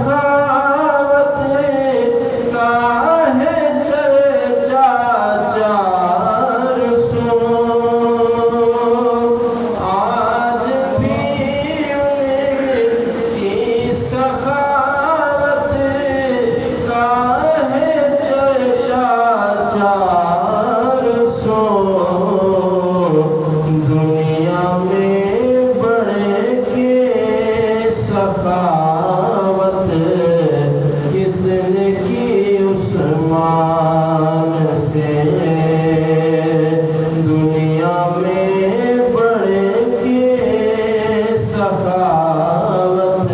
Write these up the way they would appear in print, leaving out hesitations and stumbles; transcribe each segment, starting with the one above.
سخاوت کا ہے چرچا چار سو، آج بھی ان کی سخاوت کا ہے چرچا چار سو، دنیا میں بڑھ کے سخاوت کس نے کی عثمان سے، دنیا میں بڑھ کے سخاوت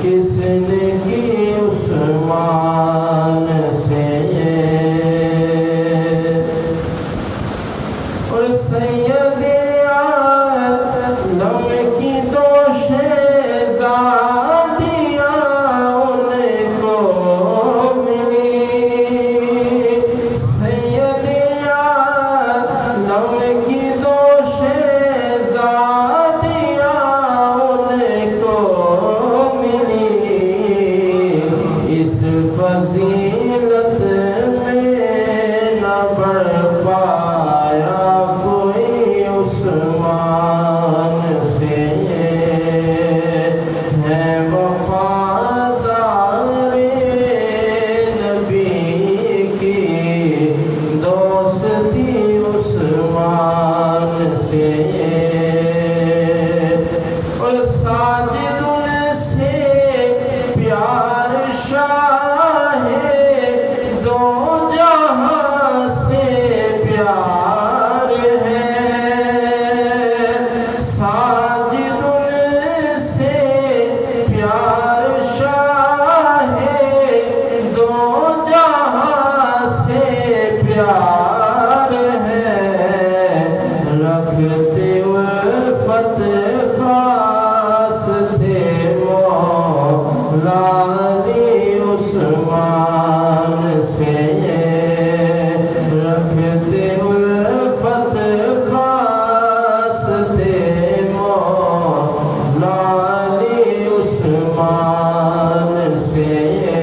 کس نے کی عثمان سے، اور سید عالم کی دو شہزادیاں ان کو ملی، سید عالم کی دو شہزادیاں ان کو ملی، اس فضیلت میں نہ بڑھ پایا کوئی عثمان سے، ہے وفادار نبی کی دوستی عثمان سے، اور ساجد ان سے پیار شاہ دو جہاں سے پیار ہے، ساجد ان سے پیار شاہ دو جہاں سے پیار ہے، رکھتے الفت خاص تھے مولا علی عثمان سے، رکھتے الفت خاص تھے مولا علی عثمان سے۔